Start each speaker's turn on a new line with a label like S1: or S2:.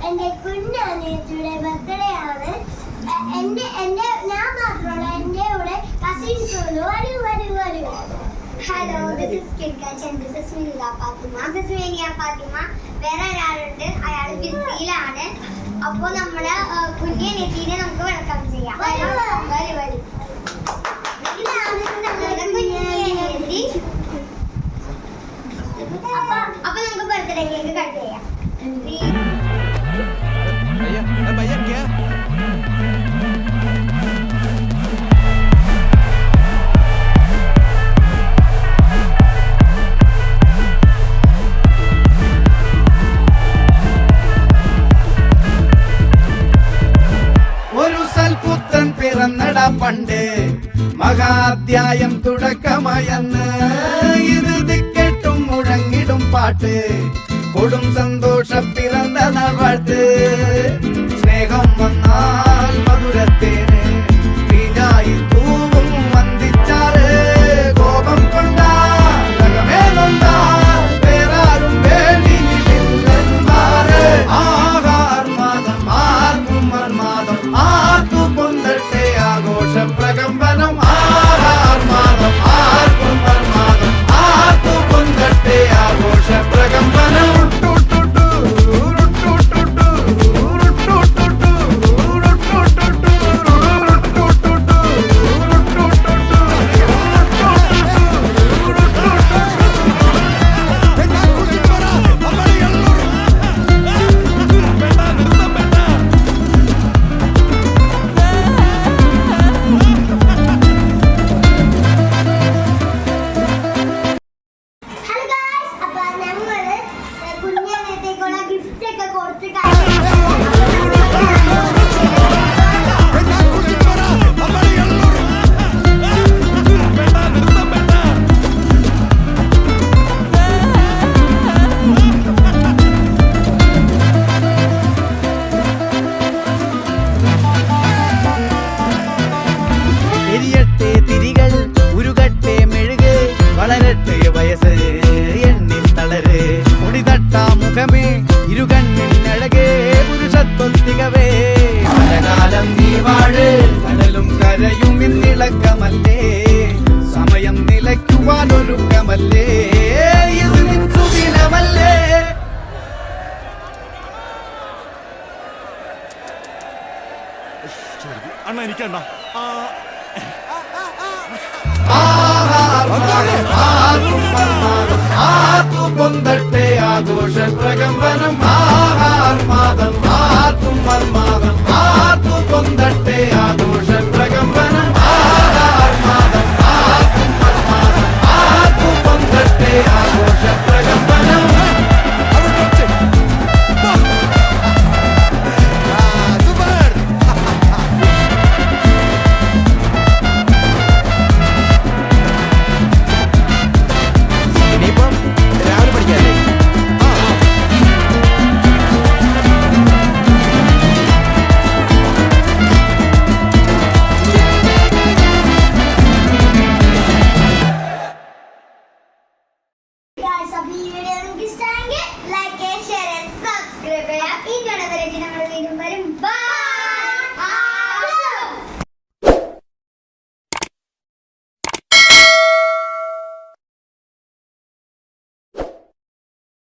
S1: എന്റെ കുഞ്ഞനിയത്തിയുടെ ബർത്ത്ഡേ ആണ്. ഞാൻ മാത്രമല്ല, എന്റെ കൂടെ കസിൻസ് വരൂ. ഹലോ, ദിസ് ഇസ് കിഡ്കാച്ച് and this is Minia Fathima. വേറെ ഒരാളുണ്ട്, അയാൾ ബിസിയിലാണ്. അപ്പൊ നമ്മള് കുഞ്ഞനിയത്തിനെ നമുക്ക് വെൽക്കം ചെയ്യാം. വരൂ. അപ്പൊ നമുക്ക് ബർത്ത്ഡേ കേക്ക് കട്ട് ചെയ്യാം.
S2: ഒരു സൽപുത്രൻ പിറന്നട പണ്ട്, മഹാധ്യായം തുടക്കമയന്ന്. ഇത് ദിക്കെട്ടും മുഴങ്ങിടും പാട്ട്, കൊടും സന്തോഷം പിറന്ന നാൾവാഴ്ത്ത്. സ്നേഹം വന്നാൽ മധുരത്തേന് തീഞ്ഞായി തൂവും വന്ദിച്ചാറ്. കോപം കൊണ്ടാൽ വേറാരും വേണ്ടി നില്ലെന്മാറ്. ആഹാർമാദം ആർക്കും മർമാദം ആർക്കു പൊന്തട്ടെ ആഘോഷ പ്രകമ്പനം. ആഹാർമാദം ആർക്കും മർമാദം ആർക്കു പൊന്തട്ടെ ആഘോഷ പ്രകമ്പനം. കടലും കരയും ഇന്നിളക്കമല്ലേ, സമയം നിലയ്ക്കുവാനൊരുക്കമല്ലേ, ഇത് നിൻസുദിനമല്ലേ.
S3: അണ്ണ എനിക്കണ്ണ
S2: ആർക്കു പൊന്തട്ടെ ആഘോഷ പ്രകമ്പനം.